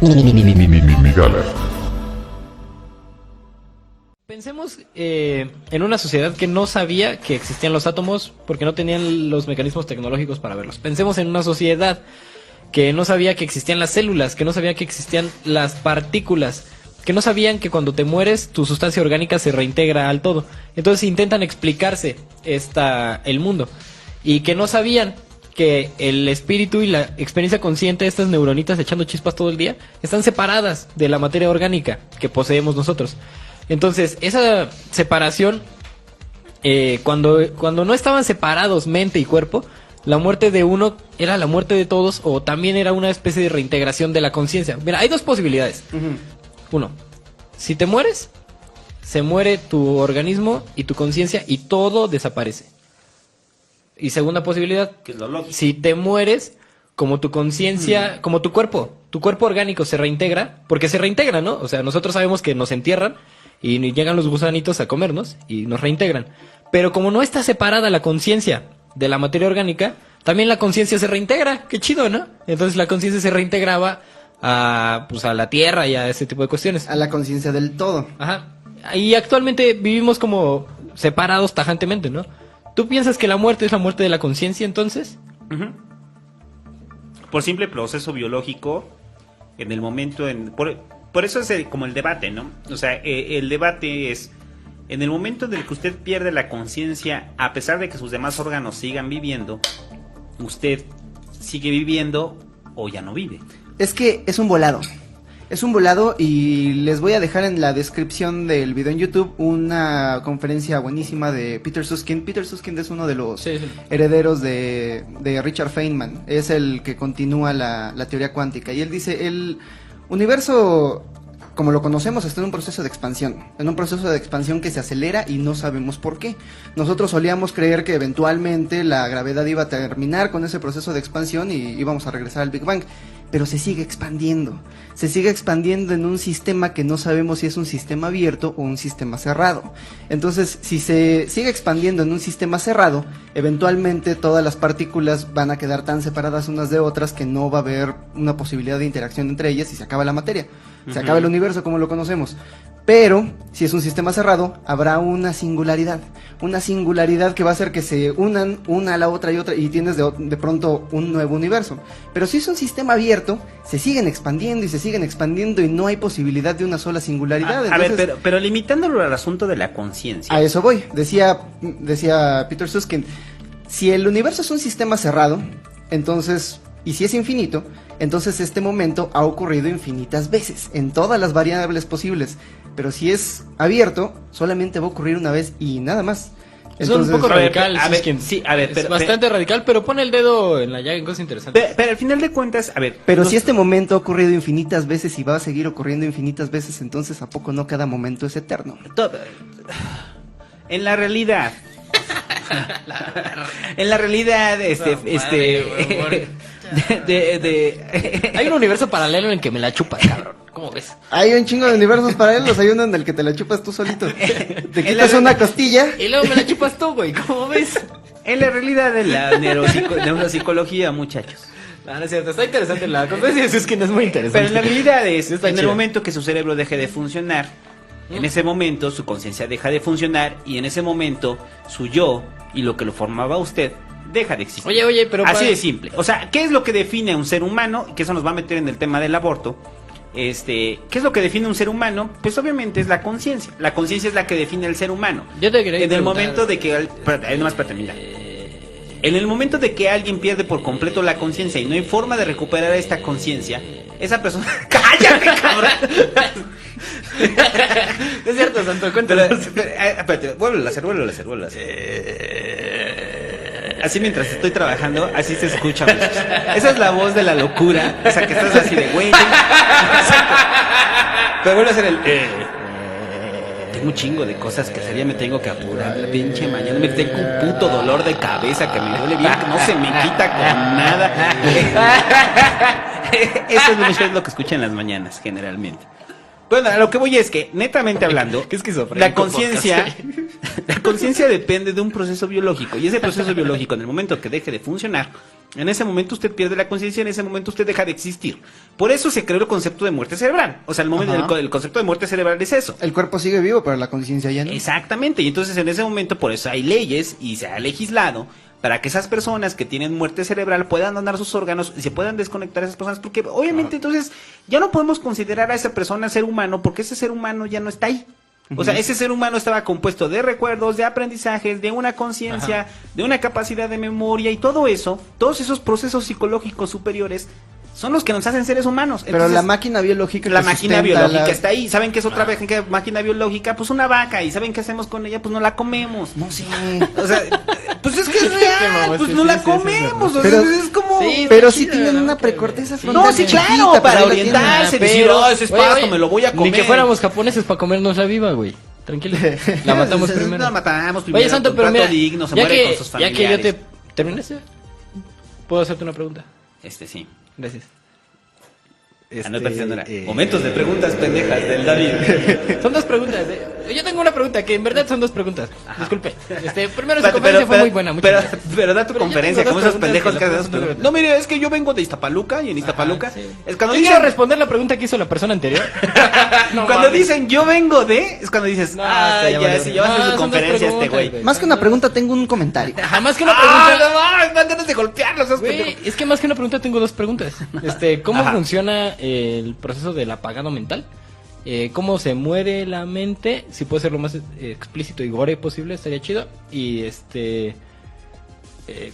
Migala. Pensemos en una sociedad que no sabía que existían los átomos porque no tenían los mecanismos tecnológicos para verlos. Pensemos en una sociedad que no sabía que existían las células, que no sabía que existían las partículas, que no sabían que cuando te mueres tu sustancia orgánica se reintegra al todo. Entonces intentan explicarse el mundo. Y que no sabían que el espíritu y la experiencia consciente de estas neuronitas echando chispas todo el día están separadas de la materia orgánica que poseemos nosotros. Entonces, esa separación, cuando no estaban separados mente y cuerpo, la muerte de uno era la muerte de todos o también era una especie de reintegración de la conciencia. Mira, hay dos posibilidades. Uno, si te mueres, se muere tu organismo y tu conciencia y todo desaparece. Y segunda posibilidad, Que es lo lógico. si te mueres, como tu conciencia, como tu cuerpo orgánico se reintegra, porque se reintegra, ¿no? O sea, nosotros sabemos que nos entierran y llegan los gusanitos a comernos y nos reintegran. Pero como no está separada la conciencia de la materia orgánica, también la conciencia se reintegra. Qué chido, ¿no? Entonces la conciencia se reintegraba a la tierra y a ese tipo de cuestiones. A la conciencia del todo. Ajá. Y actualmente vivimos como separados tajantemente, ¿no? ¿Tú piensas que la muerte es la muerte de la conciencia entonces? Ujú. Por simple proceso biológico, en el momento por eso es como el debate, ¿no? O sea, el debate es en el momento en el que usted pierde la conciencia, a pesar de que sus demás órganos sigan viviendo, usted sigue viviendo o ya no vive. Es que es un volado. Es un volado y les voy a dejar en la descripción del video en YouTube una conferencia buenísima de Peter Susskind. Peter Susskind es uno de los herederos de Richard Feynman. Es el que continúa la teoría cuántica. Y él dice, el universo, como lo conocemos, está en un proceso de expansión. En un proceso de expansión que se acelera y no sabemos por qué. Nosotros solíamos creer que eventualmente la gravedad iba a terminar con ese proceso de expansión y íbamos a regresar al Big Bang. Pero se sigue expandiendo en un sistema que no sabemos si es un sistema abierto o un sistema cerrado. Entonces, si se sigue expandiendo en un sistema cerrado, eventualmente todas las partículas van a quedar tan separadas unas de otras que no va a haber una posibilidad de interacción entre ellas y se acaba la materia, se acaba el universo como lo conocemos. Pero, si es un sistema cerrado, habrá una singularidad que va a hacer que se unan una a la otra y tienes de pronto un nuevo universo. Pero si es un sistema abierto, se siguen expandiendo y no hay posibilidad de una sola singularidad. A ver, pero limitándolo al asunto de la conciencia. A eso voy, decía Peter Susskind, si el universo es un sistema cerrado, entonces, y si es infinito, entonces este momento ha ocurrido infinitas veces, en todas las variables posibles. Pero si es abierto, solamente va a ocurrir una vez y nada más. Entonces, es un poco radical. Es bastante radical, pero pone el dedo en la llaga en cosas interesantes. Pero al final de cuentas, Pero si este momento ha ocurrido infinitas veces y va a seguir ocurriendo infinitas veces, entonces ¿a poco no cada momento es eterno? En la realidad... en la realidad, hay un universo paralelo en el que me la chupas, cabrón. ¿Cómo ves? Hay un chingo de universos paralelos, hay uno en el que te la chupas tú solito. Te quitas una costilla y luego me la chupas tú, güey. ¿Cómo ves? En la realidad de la neuropsicología, muchachos. No es cierto, está interesante la conferencia de Susskind, es muy interesante. Pero en la realidad es, está en chido. el momento que su cerebro deje de funcionar, en ese momento su conciencia deja de funcionar y en ese momento su yo y lo que lo formaba usted deja de existir. Oye, pero... Así de simple. O sea, ¿qué es lo que define a un ser humano? Que eso nos va a meter en el tema del aborto. ¿Qué es lo que define un ser humano? Pues obviamente es la conciencia. La conciencia es la que define al ser humano. Yo te quería En el preguntar, momento de que... nomás para terminar. En el momento de que alguien pierde por completo la conciencia y no hay forma de recuperar esta conciencia, esa persona... ¡Cállate, cabrón! Es cierto, Santo, cuéntalo. Espérate, vuélvelo a hacer. Así mientras estoy trabajando, así se escucha, muchachos. Esa es la voz de la locura. O sea, que estás así de güey. Pero vuelvo a hacer el... Tengo un chingo de cosas que hacer, ya me tengo que apurar. La pinche mañana me tengo un puto dolor de cabeza que me duele bien, que no se me quita con nada. Eso es lo que escucho en las mañanas, generalmente. Bueno, a lo que voy es que, netamente hablando, la conciencia depende de un proceso biológico. Y ese proceso biológico, en el momento que deje de funcionar, En ese momento usted pierde la conciencia, en ese momento usted deja de existir. Por eso se creó el concepto de muerte cerebral. O sea, el concepto de muerte cerebral es eso. El cuerpo sigue vivo, pero la conciencia ya no. Exactamente, y entonces en ese momento por eso hay leyes y se ha legislado para que esas personas que tienen muerte cerebral puedan donar sus órganos y se puedan desconectar a esas personas, porque obviamente entonces ya no podemos considerar a esa persona ser humano, porque ese ser humano ya no está ahí. O sea, ese ser humano estaba compuesto de recuerdos, de aprendizajes, de una conciencia, de una capacidad de memoria y todo eso, todos esos procesos psicológicos superiores son los que nos hacen seres humanos. Pero entonces, la máquina biológica... La máquina biológica está ahí. ¿Saben qué es otra máquina biológica? Pues una vaca. ¿Y saben qué hacemos con ella? Pues no la comemos. No sé. O sea, pues es que es real. Pues no la comemos. O sea, es como... Pero sí tienen una precorteza frontal. No, sí, claro, para orientarse. Decir, ese es pasto, me lo voy a comer. Ni que fuéramos japoneses para comernos la viva, güey. Tranquilo. La matamos primero. La matamos primero. Oye, Santo, pero mira, digno, se muere con sus familiares. Ya que yo te... ¿Terminaste? ¿Puedo hacerte una pregunta? Sí. Gracias. Momentos de preguntas pendejas del David. Son dos preguntas. Yo tengo una pregunta que en verdad son dos preguntas. Ajá. Disculpe. Primero su conferencia fue muy buena. Pero da tu conferencia, como esos pendejos que hacen. No, mire, es que yo vengo de Iztapaluca y en Iztapaluca. Es cuando quiero responder la pregunta que hizo la persona anterior. Cuando dicen yo vengo de, es cuando dices, ya vas a hacer su conferencia este güey. Más que una pregunta, tengo un comentario. Más que una pregunta. No, dan ganas de golpearlos. Es que más que una pregunta, tengo dos preguntas. ¿Cómo funciona el proceso del apagado mental? Cómo se muere la mente, si puede ser lo más explícito y gore posible, estaría chido. Y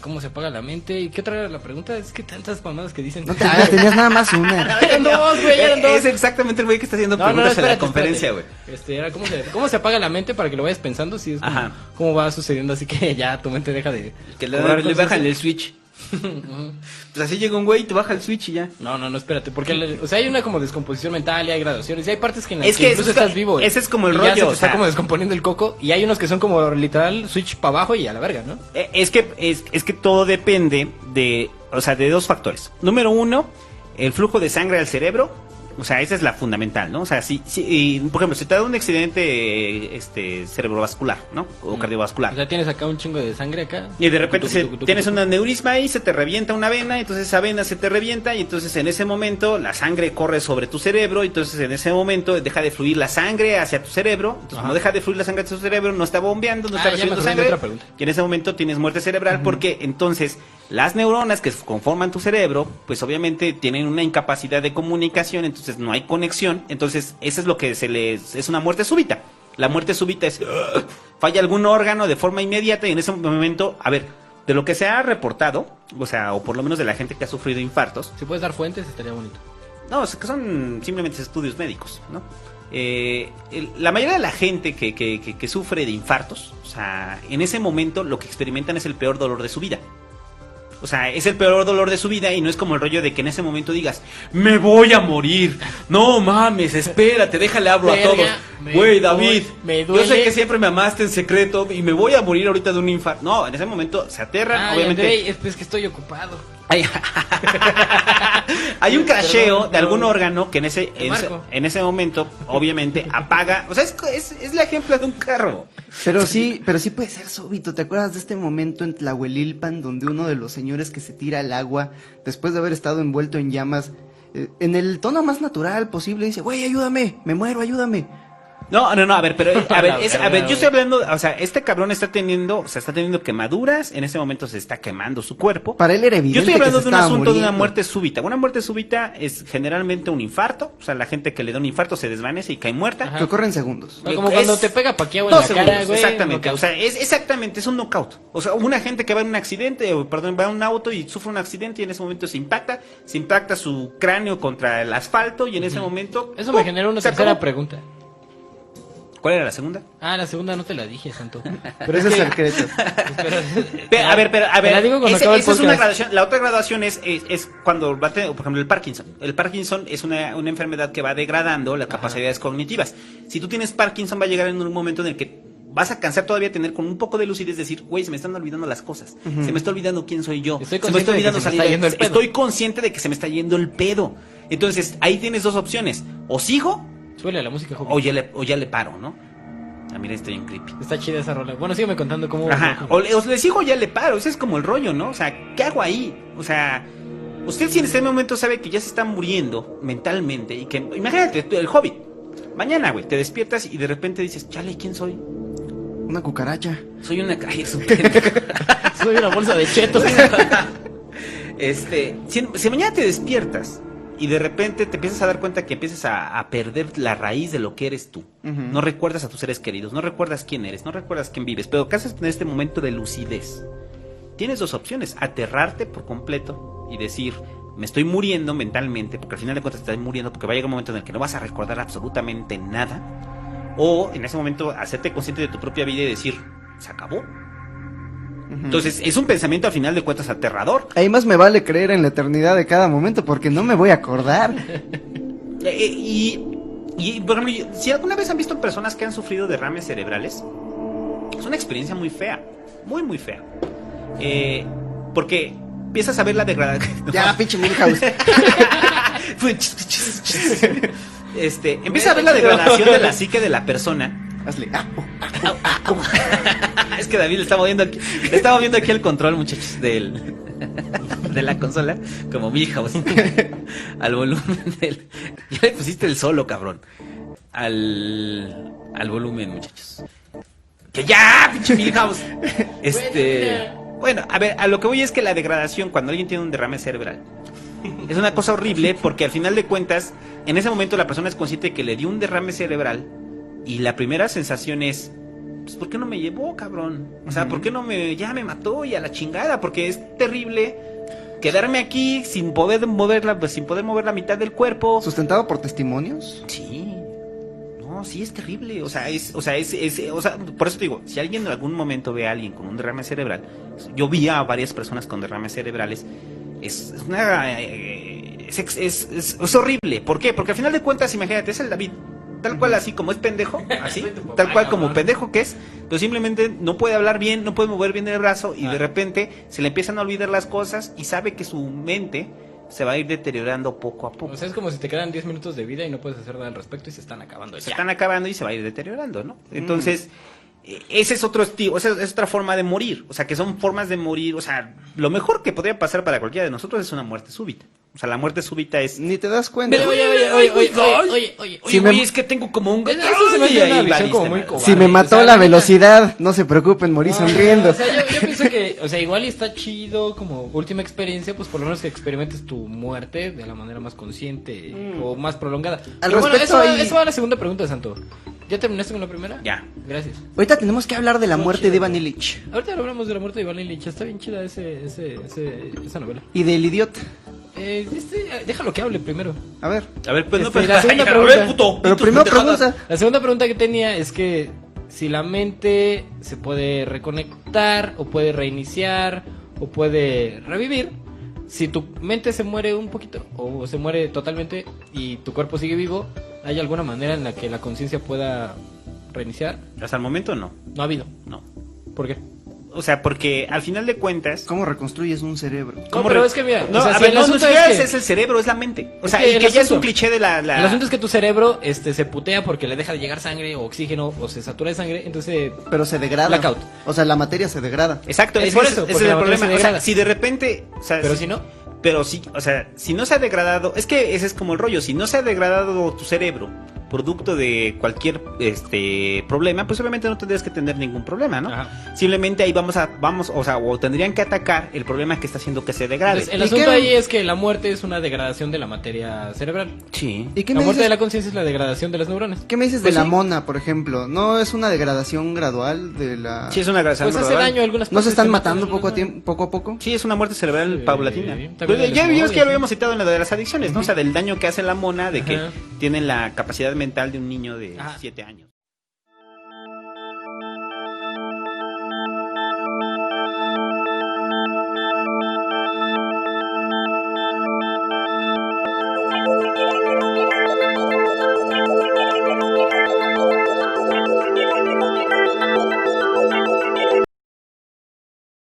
cómo se apaga la mente. ¿Y qué otra era la pregunta? Es que tantas mamadas que dicen. No te hagas, tenías nada más una. Eran dos, güey, eran dos. Es exactamente el güey que está haciendo preguntas en la conferencia, güey. Era cómo se apaga la mente para que lo vayas pensando, si es cómo va sucediendo, así que ya tu mente deja de... Que le bajan el switch. Pues así llega un güey y te baja el switch y ya. No, espérate, porque hay una como descomposición mental y hay graduaciones y hay partes que en las que incluso estás vivo. Ese es como el rollo, rollo, está como descomponiendo el coco y hay unos que son como literal switch para abajo y a la verga, ¿no? Es que todo depende de dos factores. Número uno, el flujo de sangre al cerebro. O sea, esa es la fundamental, ¿no? O sea, por ejemplo, si te da un accidente cerebrovascular, ¿no? O cardiovascular. O sea, tienes acá un chingo de sangre acá. Y de repente tienes un aneurisma y se te revienta una vena, entonces esa vena se te revienta y entonces en ese momento la sangre corre sobre tu cerebro, y entonces en ese momento deja de fluir la sangre hacia tu cerebro. Entonces como deja de fluir la sangre hacia tu cerebro, no está bombeando, no está recibiendo sangre. Y en ese momento tienes muerte cerebral porque entonces las neuronas que conforman tu cerebro, pues obviamente tienen una incapacidad de comunicación, entonces no hay conexión, entonces eso es lo que es una muerte súbita. La muerte súbita es falla algún órgano de forma inmediata y en ese momento, a ver, de lo que se ha reportado, o por lo menos de la gente que ha sufrido infartos. Si puedes dar fuentes, estaría bonito. No, es que son simplemente estudios médicos, ¿no? La mayoría de la gente que sufre de infartos, o sea, en ese momento lo que experimentan es el peor dolor de su vida. O sea, es el peor dolor de su vida y no es como el rollo de que en ese momento digas, me voy a morir. No mames, espérate, déjale hablo a todos. Güey, David, yo sé que siempre me amaste en secreto y me voy a morir ahorita de un infarto. No, en ese momento se aterran, obviamente. André, es que estoy ocupado. Hay un crasheo de algún órgano que en ese momento, obviamente, apaga. O sea, es el ejemplo de un carro. Pero sí puede ser súbito. ¿Te acuerdas de este momento en Tlahuelilpan donde uno de los señores que se tira al agua después de haber estado envuelto en llamas, en el tono más natural posible, dice, güey, ayúdame, me muero, ayúdame? No, a ver, yo estoy hablando, o sea, este cabrón está teniendo quemaduras, en ese momento se está quemando su cuerpo. Para él era evidente. Yo estoy hablando de un asunto muriendo. de una muerte súbita. Una muerte súbita es generalmente un infarto, o sea, la gente que le da un infarto se desvanece y cae muerta. Que ocurre en segundos. Como cuando te pega paqueado en la cara, güey. Exactamente, o sea, es un knockout. O sea, una gente que va en un accidente, va en un auto y sufre un accidente y en ese momento se impacta su cráneo contra el asfalto y en ese momento... Eso me generó una tercera pregunta. ¿Cuál era la segunda? La segunda no te la dije, Santo. Pero ese es el secreto. A ver. La digo cuando esa es una graduación. La otra graduación es cuando va a tener, por ejemplo, el Parkinson. El Parkinson es una enfermedad que va degradando las capacidades cognitivas. Si tú tienes Parkinson, va a llegar en un momento en el que vas a cansar todavía tener con un poco de lucidez decir, güey, se me están olvidando las cosas. Se me está olvidando quién soy yo. Se me está olvidando salir. Estoy consciente de que se me está yendo el pedo. Entonces, ahí tienes dos opciones. O sigo... Suele la música, o ya le paro, ¿no? Ah, mira, estoy en creepy. Está chida esa rola. Bueno, sígueme contando cómo... Ajá, o les sigo ya le paro, ese es como el rollo, ¿no? O sea, ¿qué hago ahí? O sea, usted si en este momento sabe que ya se está muriendo mentalmente y que, imagínate, el Hobbit, mañana, güey, te despiertas y de repente dices, chale, ¿quién soy? Una cucaracha. Soy una... Ay, es un pendejo. Soy una bolsa de chetos. Si mañana te despiertas y de repente te empiezas a dar cuenta que empiezas a perder la raíz de lo que eres tú. No recuerdas a tus seres queridos, no recuerdas quién eres, no recuerdas quién vives, pero acabas de tener este momento de lucidez. Tienes dos opciones: aterrarte por completo y decir, me estoy muriendo mentalmente, porque al final de cuentas te estás muriendo, porque va a llegar un momento en el que no vas a recordar absolutamente nada. O en ese momento hacerte consciente de tu propia vida y decir, se acabó. Entonces es un pensamiento al final de cuentas aterrador. Ahí más me vale creer en la eternidad de cada momento, porque no me voy a acordar. Y por ejemplo, si alguna vez han visto personas que han sufrido derrames cerebrales, es una experiencia muy fea, muy muy fea, porque empiezas a ver la degradación. Ya, pinche Milhouse. Empiezas a ver la degradación de la psique de la persona. Hazle. Es que David le está moviendo aquí el control, muchachos, de la consola, como Milhouse, al volumen del... Ya le pusiste el solo, cabrón, al volumen, muchachos. ¡Que ya, pinche Milhouse! Bueno, a ver, a lo que voy es que la degradación, cuando alguien tiene un derrame cerebral, es una cosa horrible, porque al final de cuentas, en ese momento la persona es consciente de que le dio un derrame cerebral, y la primera sensación es, pues, ¿por qué no me llevó, cabrón? O sea, ¿por qué no ya me mató y a la chingada? Porque es terrible quedarme aquí sin poder mover la mitad del cuerpo. ¿Sustentado por testimonios? Sí. No, sí es terrible. O sea, por eso te digo, si alguien en algún momento ve a alguien con un derrame cerebral, yo vi a varias personas con derrames cerebrales, es horrible. ¿Por qué? Porque al final de cuentas, imagínate, es el David. Tal cual, así como es pendejo, así, tal cual como pendejo que es, pero simplemente no puede hablar bien, no puede mover bien el brazo y de repente se le empiezan a olvidar las cosas y sabe que su mente se va a ir deteriorando poco a poco. O sea, es como si te quedan 10 minutos de vida y no puedes hacer nada al respecto y se están acabando. Se están acabando y se va a ir deteriorando, ¿no? Entonces, ese es otro estilo, esa es otra forma de morir, o sea, que son formas de morir, o sea, lo mejor que podría pasar para cualquiera de nosotros es una muerte súbita. O sea, la muerte súbita es... Ni te das cuenta. Oye, es que tengo como un... Eso se me hace una visión como muy cobarde. Si me mató la velocidad, no se preocupen, morí sonriendo. O sea, yo pienso que, o sea, igual y está chido como última experiencia, pues por lo menos que experimentes tu muerte de la manera más consciente o más prolongada. Al Pero respecto, bueno, eso va a la segunda pregunta, Santo. ¿Ya terminaste con la primera? Ya. Gracias. Ahorita tenemos que hablar de la muerte de Ivan Illich. Ahorita hablamos de la muerte de Ivan Illich. Está bien chida esa novela. Y del idiota. Déjalo que hable primero. A ver. Pues la segunda pregunta. Pero primero pregunta. La segunda pregunta que tenía es que si la mente se puede reconectar o puede reiniciar o puede revivir, si tu mente se muere un poquito o se muere totalmente y tu cuerpo sigue vivo, ¿hay alguna manera en la que la conciencia pueda reiniciar? Hasta el momento no. No ha habido. No. ¿Por qué? O sea, porque al final de cuentas... ¿Cómo reconstruyes un cerebro? No, pero es que mira, no, o sea, a si ver, el no asunto es el cerebro, es la mente. O sea, que y que ya es un cliché de la... El asunto es que tu cerebro se putea porque le deja de llegar sangre o oxígeno o se satura de sangre, entonces... Pero se degrada. Blackout. O sea, la materia se degrada. Exacto, Es por eso, ese es porque el la materia problema. se O sea, degrada. si de repente... O sea, Pero si no... Pero sí, o sea, si no se ha degradado... Es que ese es como el rollo. Si no se ha degradado tu cerebro producto de cualquier problema, pues obviamente no tendrías que tener ningún problema, ¿no? Ajá. Simplemente ahí vamos, o sea, o tendrían que atacar el problema que está haciendo que se degrade. Entonces, el asunto ahí es que la muerte es una degradación de la materia cerebral. Sí. ¿Y qué la me muerte dices? de la conciencia es la degradación de las neuronas. ¿Qué me dices Pues de la sí. mona, por ejemplo? ¿No es una degradación gradual de la...? Sí, es una degradación Pues hace gradual. daño a algunas ¿No se partes, están te matando matan, poco a poco? Sí, es una muerte cerebral Sí, paulatina. también Pues, el ya vimos desmodo, que ya lo sí. habíamos citado en lo de las adicciones, ¿no? O sea, del daño que hace la mona, de que Ajá. tienen la capacidad mental de un niño de Ajá. 7 años.